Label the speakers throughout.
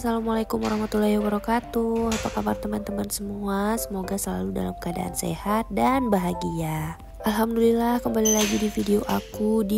Speaker 1: Assalamualaikum warahmatullahi wabarakatuh. Apa kabar teman-teman semua? Semoga selalu dalam keadaan sehat dan bahagia. Alhamdulillah, kembali lagi di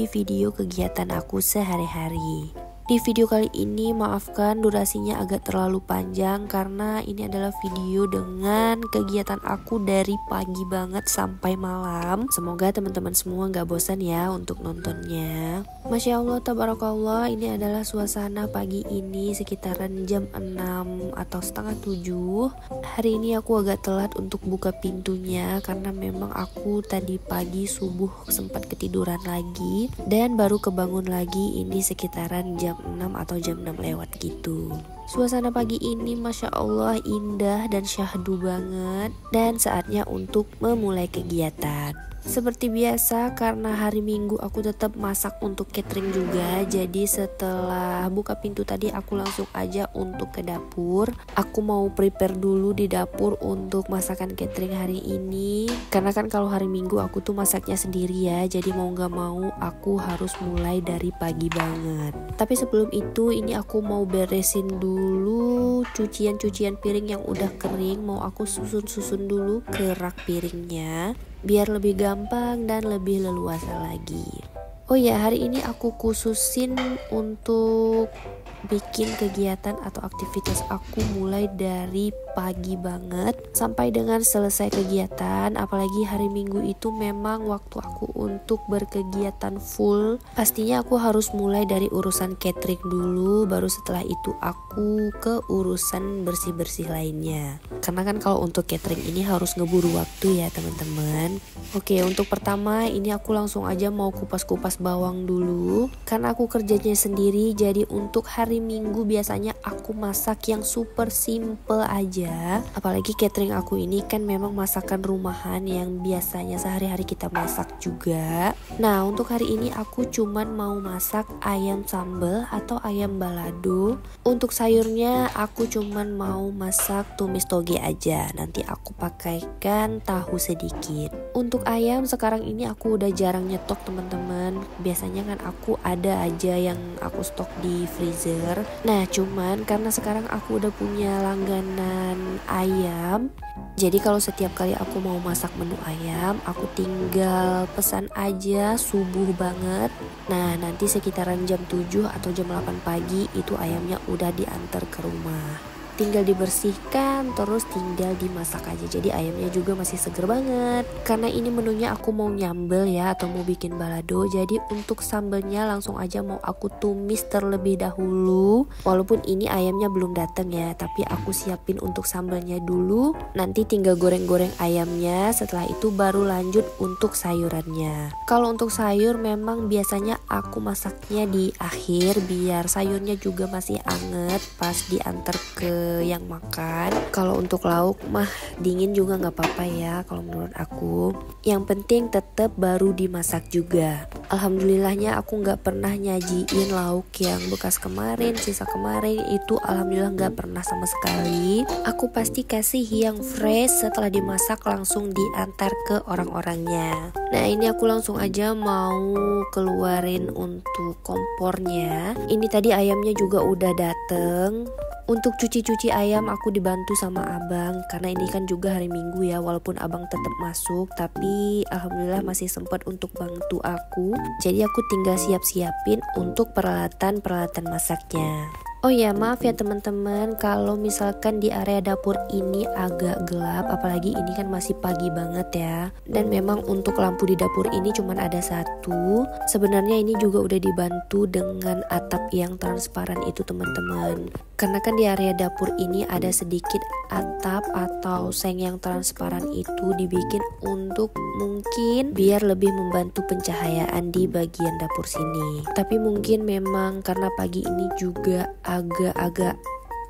Speaker 1: video kegiatan aku sehari-hari. Di video kali ini maafkan durasinya agak terlalu panjang karena ini adalah video dengan kegiatan aku dari pagi banget sampai malam. Semoga teman-teman semua gak bosan ya untuk nontonnya. Masya Allah, tabarakallah, ini adalah suasana pagi ini sekitaran jam 6 atau setengah 7. Hari ini aku agak telat untuk buka pintunya karena memang aku tadi pagi subuh sempat ketiduran lagi dan baru kebangun lagi ini sekitaran jam 6 atau jam 6 lewat gitu. Suasana pagi ini Masya Allah indah dan syahdu banget dan saatnya untuk memulai kegiatan. Seperti biasa karena hari Minggu aku tetap masak untuk catering juga. Jadi setelah buka pintu tadi aku langsung aja untuk ke dapur. Aku mau prepare dulu di dapur untuk masakan catering hari ini. Karena kan kalau hari Minggu aku tuh masaknya sendiri ya. Jadi mau gak mau aku harus mulai dari pagi banget. Tapi sebelum itu ini aku mau beresin dulu cucian-cucian piring yang udah kering. Mau aku susun-susun dulu ke rak piringnya biar lebih gampang dan lebih leluasa lagi. Oh ya, hari ini aku khususin untuk bikin kegiatan atau aktivitas aku mulai dari pagi banget sampai dengan selesai kegiatan. Apalagi hari Minggu itu memang waktu aku untuk berkegiatan full. Pastinya aku harus mulai dari urusan catering dulu, baru setelah itu aku ke urusan bersih-bersih lainnya. Karena kan kalau untuk catering ini harus ngeburu waktu ya teman-teman. Oke, untuk pertama ini aku langsung aja mau kupas-kupas bawang dulu. Karena aku kerjanya sendiri, jadi untuk hari Minggu biasanya aku masak yang super simple aja. Apalagi catering aku ini kan memang masakan rumahan yang biasanya sehari-hari kita masak juga. Nah, untuk hari ini aku cuman mau masak ayam sambal atau ayam balado. Untuk sayurnya aku cuman mau masak tumis toge aja. Nanti aku pakaikan tahu sedikit. Untuk ayam sekarang ini aku udah jarang nyetok teman-teman. Biasanya kan aku ada aja yang aku stok di freezer. Nah, cuman karena sekarang aku udah punya langganan ayam. Jadi kalau setiap kali aku mau masak menu ayam, aku tinggal pesan aja subuh banget. Nah, nanti sekitaran jam 7 atau jam 8 pagi itu ayamnya udah diantar ke rumah. Tinggal dibersihkan, terus tinggal dimasak aja. Jadi ayamnya juga masih seger banget. Karena ini menunya aku mau nyambel ya, atau mau bikin balado. Jadi untuk sambelnya langsung aja mau aku tumis terlebih dahulu. Walaupun ini ayamnya belum datang ya, tapi aku siapin untuk sambelnya dulu. Nanti tinggal goreng-goreng ayamnya. Setelah itu baru lanjut untuk sayurannya. Kalau untuk sayur memang biasanya aku masaknya di akhir biar sayurnya juga masih anget pas diantar ke yang makan. Kalau untuk lauk mah dingin juga nggak apa-apa ya kalau menurut aku. Yang penting tetap baru dimasak juga. Alhamdulillahnya aku nggak pernah nyajiin lauk yang bekas kemarin, sisa kemarin itu alhamdulillah nggak pernah sama sekali. Aku pasti kasih yang fresh setelah dimasak langsung diantar ke orang-orangnya. Nah, ini aku langsung aja mau keluarin untuk kompornya. Ini tadi ayamnya juga udah dateng. Untuk cuci-cuci ayam aku dibantu sama abang karena ini kan juga hari Minggu ya, walaupun abang tetap masuk tapi alhamdulillah masih sempat untuk bantu aku. Jadi aku tinggal siap-siapin untuk peralatan masaknya. Oh ya, maaf ya teman-teman kalau misalkan di area dapur ini agak gelap, apalagi ini kan masih pagi banget ya. Dan memang untuk lampu di dapur ini cuma ada satu. Sebenarnya ini juga udah dibantu dengan atap yang transparan itu teman-teman. Karena kan di area dapur ini ada sedikit atap atau seng yang transparan itu dibikin untuk mungkin biar lebih membantu pencahayaan di bagian dapur sini. Tapi mungkin memang karena pagi ini juga agak-agak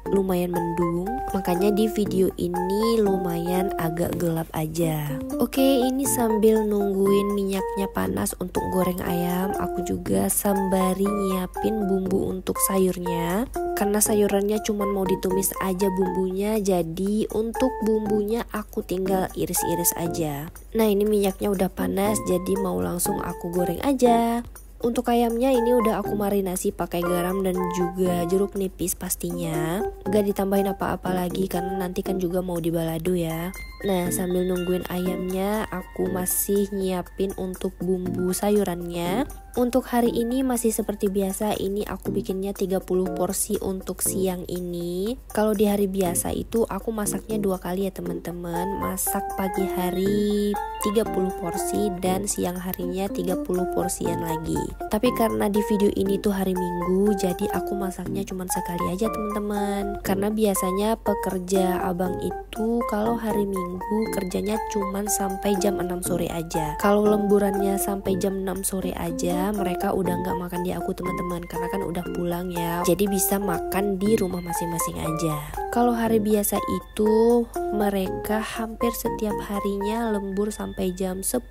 Speaker 1: lumayan mendung, makanya di video ini lumayan agak gelap aja. Oke, ini sambil nungguin minyaknya panas untuk goreng ayam, aku juga sembari nyiapin bumbu untuk sayurnya. Karena sayurannya cuma mau ditumis aja bumbunya, jadi untuk bumbunya aku tinggal iris-iris aja. Nah, ini minyaknya udah panas, jadi mau langsung aku goreng aja. Untuk ayamnya ini udah aku marinasi pakai garam dan juga jeruk nipis pastinya. Gak ditambahin apa-apa lagi karena nanti kan juga mau dibalado ya. Nah, sambil nungguin ayamnya, aku masih nyiapin untuk bumbu sayurannya. Untuk hari ini masih seperti biasa, ini aku bikinnya 30 porsi untuk siang ini. Kalau di hari biasa itu aku masaknya 2 kali ya teman-teman. Masak pagi hari 30 porsi dan siang harinya 30 porsian lagi. Tapi karena di video ini tuh hari Minggu, jadi aku masaknya cuma sekali aja teman-teman. Karena biasanya pekerja abang itu kalau hari Minggu kerjanya cuma sampai jam 6 sore aja. Kalau lemburannya sampai jam 6 sore aja, mereka udah nggak makan di aku teman-teman, karena kan udah pulang ya, jadi bisa makan di rumah masing-masing aja. Kalau hari biasa itu mereka hampir setiap harinya lembur sampai jam 10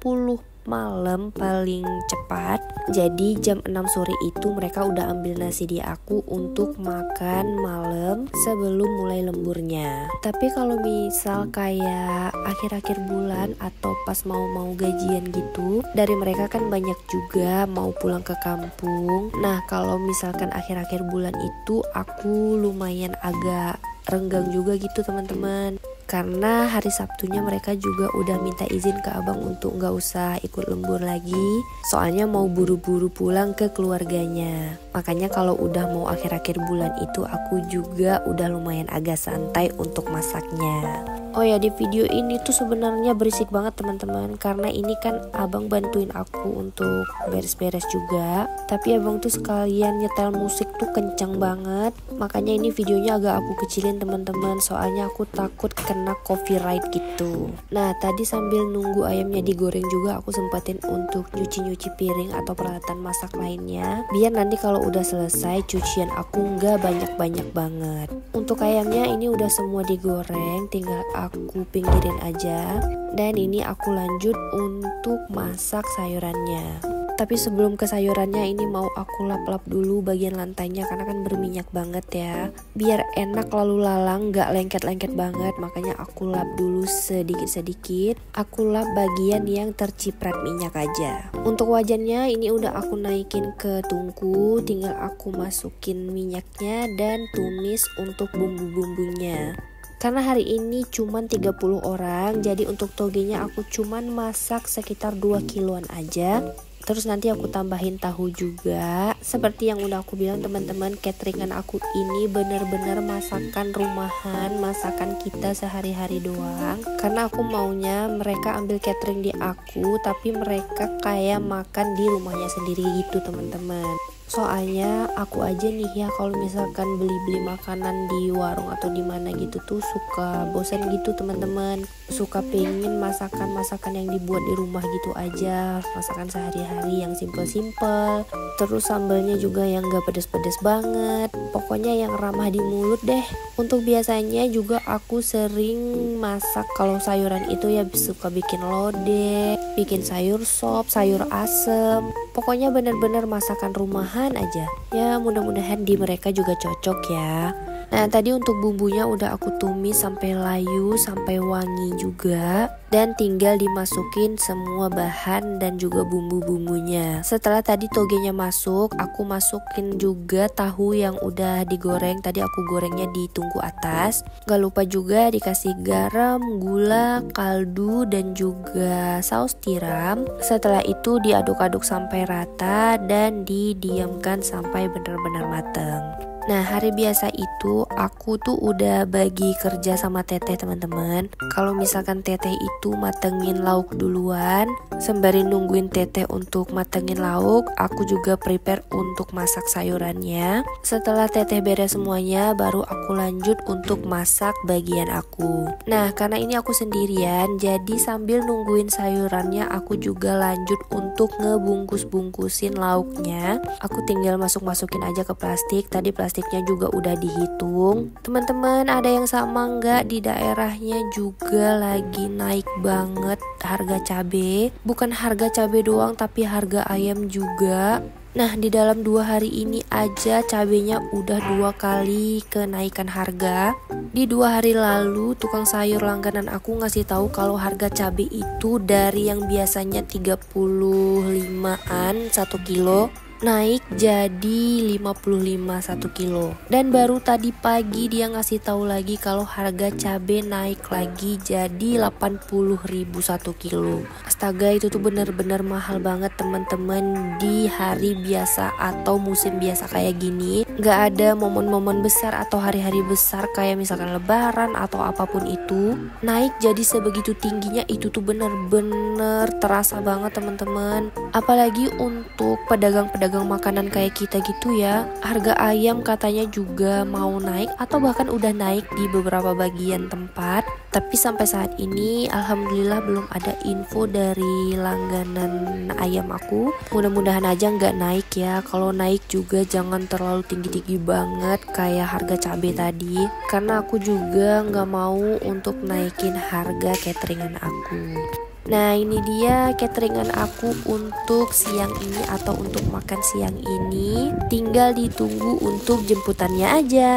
Speaker 1: malam paling cepat. Jadi jam 6 sore itu mereka udah ambil nasi di aku untuk makan malam sebelum mulai lemburnya. Tapi kalau misal kayak akhir-akhir bulan atau pas mau gajian gitu, dari mereka kan banyak juga mau pulang ke kampung. Nah, kalau misalkan akhir-akhir bulan itu aku lumayan agak renggang juga gitu teman-teman, karena hari Sabtunya mereka juga udah minta izin ke abang untuk gak usah ikut lembur lagi, soalnya mau buru-buru pulang ke keluarganya. Makanya kalau udah mau akhir-akhir bulan itu aku juga udah lumayan agak santai untuk masaknya. Oh ya, di video ini tuh sebenarnya berisik banget teman-teman, karena ini kan abang bantuin aku untuk beres-beres juga. Tapi abang tuh sekalian nyetel musik tuh kencang banget, makanya ini videonya agak aku kecilin teman-teman, soalnya aku takut kena copyright gitu. Nah, tadi sambil nunggu ayamnya digoreng juga aku sempatin untuk nyuci-nyuci piring atau peralatan masak lainnya, biar nanti kalau udah selesai cucian aku nggak banyak-banyak banget. Untuk ayamnya ini udah semua digoreng, tinggal aku pinggirin aja. Dan ini aku lanjut untuk masak sayurannya. Tapi sebelum ke sayurannya ini mau aku lap-lap dulu bagian lantainya, karena kan berminyak banget ya. Biar enak lalu lalang, gak lengket-lengket banget, makanya aku lap dulu sedikit-sedikit. Aku lap bagian yang terciprat minyak aja. Untuk wajannya ini udah aku naikin ke tungku, tinggal aku masukin minyaknya dan tumis untuk bumbu-bumbunya. Karena hari ini cuman 30 orang, jadi untuk togenya aku cuman masak sekitar 2 kiloan aja. Terus nanti aku tambahin tahu juga. Seperti yang udah aku bilang teman-teman, cateringan aku ini bener-bener masakan rumahan, masakan kita sehari-hari doang. Karena aku maunya mereka ambil catering di aku, tapi mereka kayak makan di rumahnya sendiri gitu teman-teman. Soalnya aku aja nih ya, kalau misalkan beli-beli makanan di warung atau di mana gitu tuh suka bosan gitu teman-teman. Suka pengen masakan-masakan yang dibuat di rumah gitu aja, masakan sehari-hari yang simple-simple. Terus sambalnya juga yang gak pedes-pedes banget, pokoknya yang ramah di mulut deh. Untuk biasanya juga aku sering masak kalau sayuran itu ya, suka bikin lodeh, bikin sayur sop, sayur asem. Pokoknya bener-bener masakan rumahan aja. Ya mudah-mudahan di mereka juga cocok ya. Nah, tadi untuk bumbunya udah aku tumis sampai layu, sampai wangi juga. Dan tinggal dimasukin semua bahan dan juga bumbu-bumbunya. Setelah tadi togenya masuk, aku masukin juga tahu yang udah digoreng. Tadi aku gorengnya di tungku atas. Gak lupa juga dikasih garam, gula, kaldu, dan juga saus tiram. Setelah itu diaduk-aduk sampai rata dan didiamkan sampai benar-benar mateng. Nah, hari biasa itu aku tuh udah bagi kerja sama teteh teman-teman. Kalau misalkan teteh itu matengin lauk duluan, sembari nungguin teteh untuk matengin lauk, aku juga prepare untuk masak sayurannya. Setelah teteh beres semuanya, baru aku lanjut untuk masak bagian aku. Nah, karena ini aku sendirian, jadi sambil nungguin sayurannya, aku juga lanjut untuk ngebungkus-bungkusin lauknya. Aku tinggal masukin aja ke plastik. Tadi plastiknya juga udah dihitung. Teman-teman, ada yang sama nggak di daerahnya juga lagi naik banget harga cabe? Bukan harga cabe doang, tapi harga ayam juga. Nah, di dalam 2 hari ini aja cabenya udah 2 kali kenaikan harga. Di 2 hari lalu tukang sayur langganan aku ngasih tahu kalau harga cabai itu dari yang biasanya 35-an 1 kilo naik jadi 55 1 kilo. Dan baru tadi pagi dia ngasih tahu lagi kalau harga cabai naik lagi jadi 80.000 1 kilo. Astaga, itu tuh bener-bener mahal banget teman-teman. Di hari biasa atau musim biasa kayak gini, gak ada momen-momen besar atau hari-hari besar kayak misalkan lebaran atau apapun itu, naik jadi sebegitu tingginya. Itu tuh bener-bener terasa banget teman-teman. Apalagi untuk pedagang-pedagang makanan kayak kita gitu ya. Harga ayam katanya juga mau naik atau bahkan udah naik di beberapa bagian tempat. Tapi sampai saat ini alhamdulillah belum ada info dari langganan ayam aku. Mudah-mudahan aja nggak naik ya. Kalau naik juga jangan terlalu tinggi-tinggi banget kayak harga cabai tadi, karena aku juga nggak mau untuk naikin harga cateringan aku. Nah, ini dia cateringan aku untuk siang ini atau untuk makan siang ini. Tinggal ditunggu untuk jemputannya aja.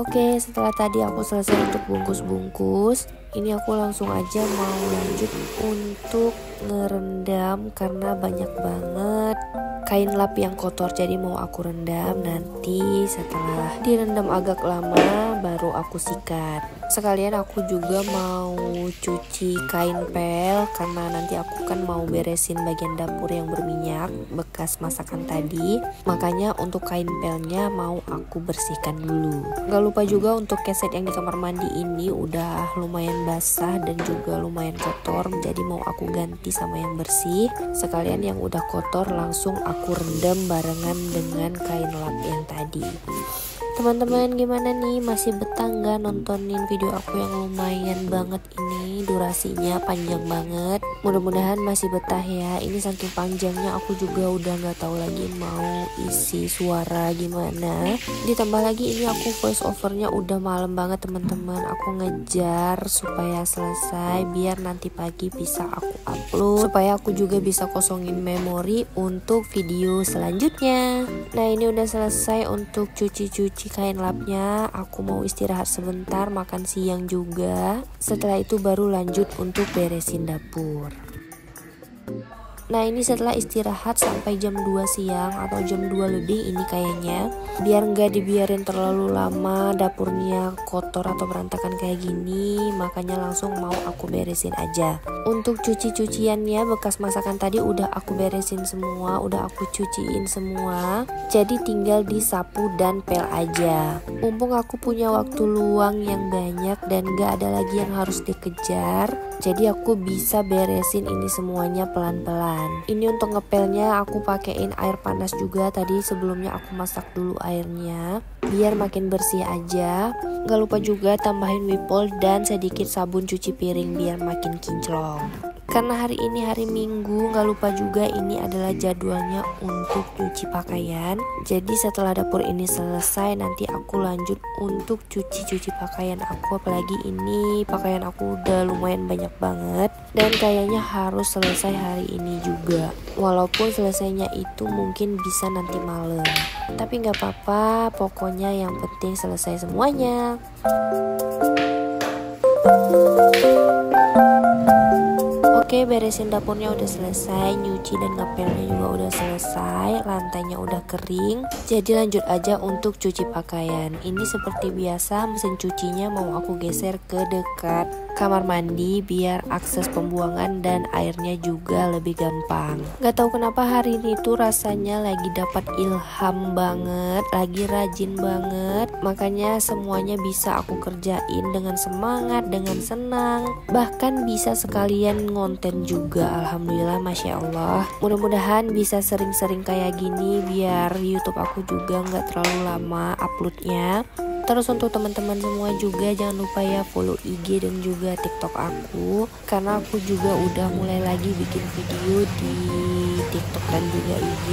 Speaker 1: Oke, setelah tadi aku selesai untuk bungkus-bungkus, ini aku langsung aja mau lanjut untuk ngerendam karena banyak banget kain lap yang kotor, jadi mau aku rendam. Nanti setelah direndam agak lama baru aku sikat. Sekalian aku juga mau cuci kain pel karena nanti aku kan mau beresin bagian dapur yang berminyak bekas masakan tadi. Makanya untuk kain pelnya mau aku bersihkan dulu. Gak lupa juga untuk keset yang di kamar mandi ini udah lumayan basah dan juga lumayan kotor, jadi mau aku ganti sama yang bersih. Sekalian yang udah kotor langsung aku rendam barengan dengan kain lap yang tadi. Teman-teman gimana nih, masih betah nggak nontonin video aku yang lumayan banget ini? Durasinya panjang banget. Mudah-mudahan masih betah ya. Ini saking panjangnya aku juga udah nggak tahu lagi mau isi suara gimana. Ditambah lagi ini aku voice overnya udah malam banget teman-teman. Aku ngejar supaya selesai biar nanti pagi bisa aku upload, supaya aku juga bisa kosongin memori untuk video selanjutnya. Nah, ini udah selesai untuk cuci-cuci kain lapnya. Aku mau istirahat sebentar, makan siang juga. Setelah itu baru lanjut untuk beresin dapur. Nah, ini setelah istirahat sampai jam 2 siang atau jam 2 lebih ini kayaknya, biar nggak dibiarin terlalu lama dapurnya kotor atau berantakan kayak gini, makanya langsung mau aku beresin aja. Untuk cuci-cuciannya bekas masakan tadi udah aku beresin semua, udah aku cuciin semua, jadi tinggal disapu dan pel aja. Mumpung aku punya waktu luang yang banyak dan nggak ada lagi yang harus dikejar, jadi aku bisa beresin ini semuanya pelan-pelan. Ini untuk ngepelnya aku pakein air panas juga. Tadi sebelumnya aku masak dulu airnya biar makin bersih aja. Gak lupa juga tambahin wipol dan sedikit sabun cuci piring biar makin kinclong. Karena hari ini hari Minggu, gak lupa juga ini adalah jadwalnya untuk cuci pakaian. Jadi setelah dapur ini selesai, nanti aku lanjut untuk cuci-cuci pakaian aku. Apalagi ini pakaian aku udah lumayan banyak banget dan kayaknya harus selesai hari ini juga. Walaupun selesainya itu mungkin bisa nanti malam, tapi gak apa-apa, pokoknya yang penting selesai semuanya. Oke, beresin dapurnya udah selesai, nyuci dan ngepelnya juga udah selesai, lantainya udah kering. Jadi lanjut aja untuk cuci pakaian. Ini seperti biasa mesin cucinya mau aku geser ke dekat kamar mandi biar akses pembuangan dan airnya juga lebih gampang. Gak tahu kenapa hari ini tuh rasanya lagi dapat ilham banget, lagi rajin banget. Makanya semuanya bisa aku kerjain dengan semangat, dengan senang. Bahkan bisa sekalian ngonten juga, alhamdulillah, masya Allah. Mudah-mudahan bisa sering-sering kayak gini biar YouTube aku juga gak terlalu lama uploadnya. Terus untuk teman-teman semua juga jangan lupa ya follow IG dan juga TikTok aku, karena aku juga udah mulai lagi bikin video di TikTok dan juga IG.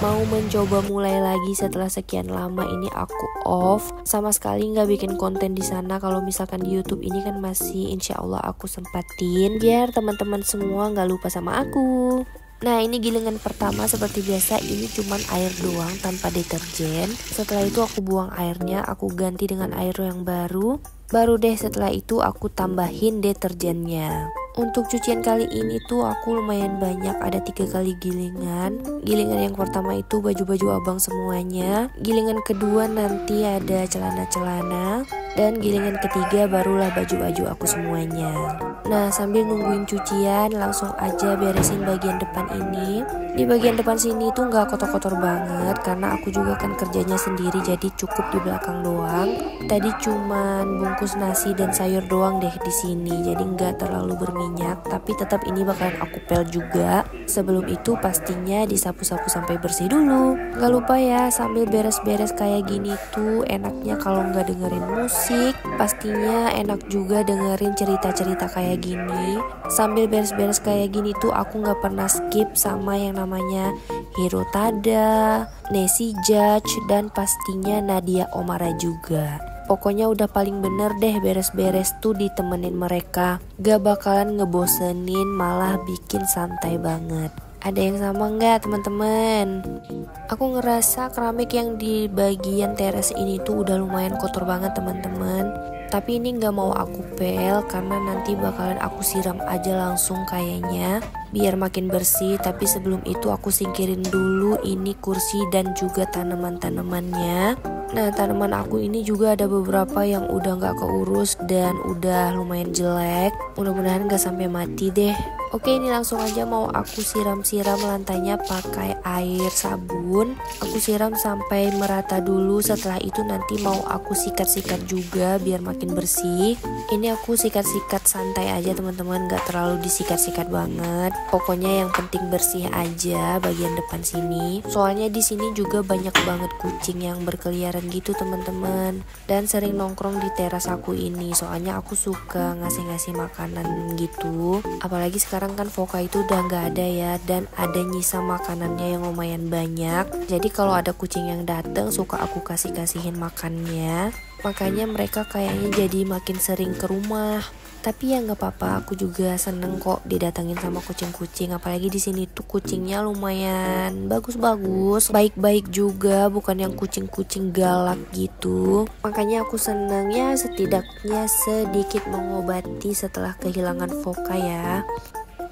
Speaker 1: Mau mencoba mulai lagi setelah sekian lama ini aku off, sama sekali nggak bikin konten di sana. Kalau misalkan di YouTube ini kan masih insya Allah aku sempatin biar teman-teman semua nggak lupa sama aku. Nah, ini gilingan pertama seperti biasa, ini cuman air doang tanpa deterjen. Setelah itu aku buang airnya, aku ganti dengan air yang baru. Baru deh setelah itu aku tambahin deterjennya. Untuk cucian kali ini tuh aku lumayan banyak, ada 3 kali gilingan. Gilingan yang pertama itu baju-baju abang semuanya. Gilingan kedua nanti ada celana-celana. Dan gilingan ketiga barulah baju-baju aku semuanya. Nah, sambil nungguin cucian langsung aja beresin bagian depan ini. Di bagian depan sini tuh nggak kotor-kotor banget karena aku juga kan kerjanya sendiri, jadi cukup di belakang doang. Tadi cuman bungkus nasi dan sayur doang deh di sini, jadi nggak terlalu berminyak. Tapi tetap ini bakalan aku pel juga. Sebelum itu pastinya disapu-sapu sampai bersih dulu. Nggak lupa ya, sambil beres-beres kayak gini tuh enaknya kalau nggak dengerin musik. Pastinya enak juga dengerin cerita-cerita kayak gini. Sambil beres-beres kayak gini tuh aku nggak pernah skip sama yang namanya Hiro Tada, Nessie Judge, dan pastinya Nadia Omara juga. Pokoknya udah paling bener deh beres-beres tuh ditemenin mereka. Gak bakalan ngebosenin, malah bikin santai banget. Ada yang sama nggak teman-teman? Aku ngerasa keramik yang di bagian teras ini tuh udah lumayan kotor banget teman-teman. Tapi ini nggak mau aku pel karena nanti bakalan aku siram aja langsung kayaknya biar makin bersih. Tapi sebelum itu aku singkirin dulu ini kursi dan juga tanaman-tanamannya. Nah, tanaman aku ini juga ada beberapa yang udah nggak keurus dan udah lumayan jelek. Mudah-mudahan nggak sampai mati deh. Oke, ini langsung aja mau aku siram-siram lantainya pakai air sabun. Aku siram sampai merata dulu. Setelah itu nanti mau aku sikat-sikat juga biar makin bersih. Ini aku sikat-sikat santai aja teman-teman, gak terlalu disikat-sikat banget. Pokoknya yang penting bersih aja bagian depan sini. Soalnya di sini juga banyak banget kucing yang berkeliaran gitu teman-teman. Dan sering nongkrong di teras aku ini. Soalnya aku suka ngasih-ngasih makanan gitu. Apalagi sekarang kan Voka itu udah nggak ada ya, dan ada nyisa makanannya yang lumayan banyak. Jadi kalau ada kucing yang dateng suka aku kasihin makannya. Makanya mereka kayaknya jadi makin sering ke rumah. Tapi ya nggak apa-apa, aku juga seneng kok didatengin sama kucing-kucing. Apalagi di sini tuh kucingnya lumayan bagus-bagus, baik-baik juga, bukan yang kucing-kucing galak gitu. Makanya aku seneng ya, setidaknya sedikit mengobati setelah kehilangan Voka ya.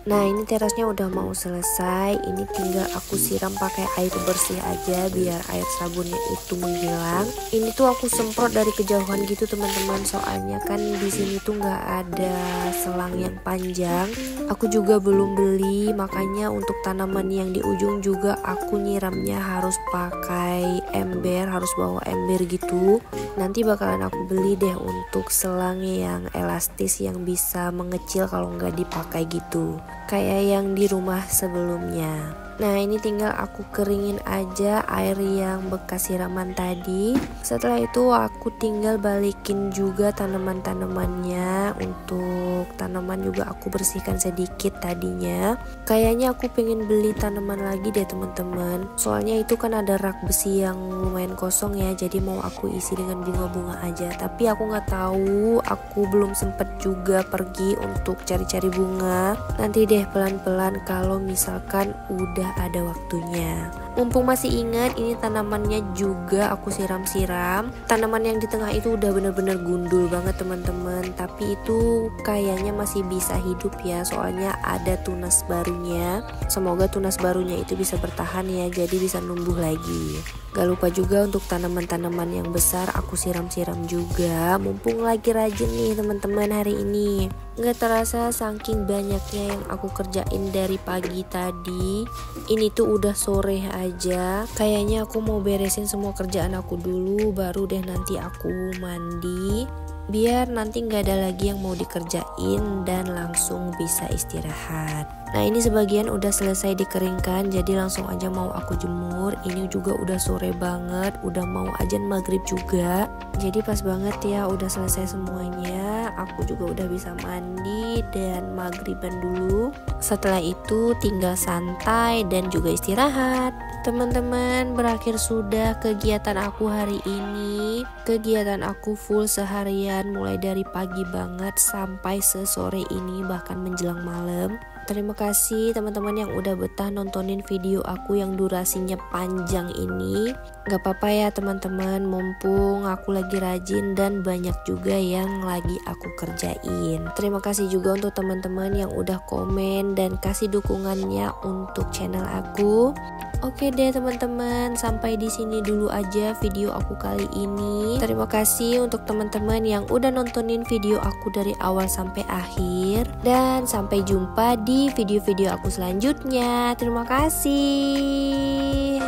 Speaker 1: Nah, ini terasnya udah mau selesai. Ini tinggal aku siram pakai air bersih aja biar air sabunnya itu menghilang. Ini tuh aku semprot dari kejauhan gitu teman-teman. Soalnya kan di sini tuh nggak ada selang yang panjang. Aku juga belum beli, makanya untuk tanaman yang di ujung juga aku nyiramnya harus pakai ember, harus bawa ember gitu. Nanti bakalan aku beli deh untuk selang yang elastis yang bisa mengecil kalau nggak dipakai gitu, kayak yang di rumah sebelumnya. Nah, ini tinggal aku keringin aja air yang bekas siraman tadi. Setelah itu aku tinggal balikin juga tanaman-tanamannya. Untuk tanaman juga aku bersihkan sedikit tadinya. Kayaknya aku pengen beli tanaman lagi deh teman-teman. Soalnya itu kan ada rak besi yang lumayan kosong ya, jadi mau aku isi dengan bunga-bunga aja. Tapi aku nggak tahu, aku belum sempet juga pergi untuk cari-cari bunga. Nanti deh pelan-pelan kalau misalkan udah ada waktunya. Mumpung masih ingat, ini tanamannya juga aku siram-siram. Tanaman yang di tengah itu udah bener-bener gundul banget teman-teman, tapi itu kayaknya masih bisa hidup ya, soalnya ada tunas barunya. Semoga tunas barunya itu bisa bertahan ya, jadi bisa numbuh lagi. Gak lupa juga untuk tanaman-tanaman yang besar aku siram-siram juga. Mumpung lagi rajin nih teman-teman hari ini. Gak terasa saking banyaknya yang aku kerjain dari pagi tadi. Ini tuh udah sore aja. Kayaknya aku mau beresin semua kerjaan aku dulu, baru deh nanti aku mandi. Biar nanti gak ada lagi yang mau dikerjain dan langsung bisa istirahat. Nah, ini sebagian udah selesai dikeringkan, jadi langsung aja mau aku jemur. Ini juga udah sore banget, udah mau azan maghrib juga. Jadi pas banget ya udah selesai semuanya. aku juga udah bisa mandi dan maghriban dulu. Setelah itu tinggal santai dan juga istirahat. Teman-teman, berakhir sudah kegiatan aku hari ini. Kegiatan aku full seharian, mulai dari pagi banget sampai sesore ini, bahkan menjelang malam. Terima kasih teman-teman yang udah betah nontonin video aku yang durasinya panjang ini. Gak apa-apa ya teman-teman, mumpung aku lagi rajin dan banyak juga yang lagi aku kerjain. Terima kasih juga untuk teman-teman yang udah komen dan kasih dukungannya untuk channel aku. Oke deh teman-teman, sampai di sini dulu aja video aku kali ini. Terima kasih untuk teman-teman yang udah nontonin video aku dari awal sampai akhir. Dan sampai jumpa di video-video aku selanjutnya. Terima kasih.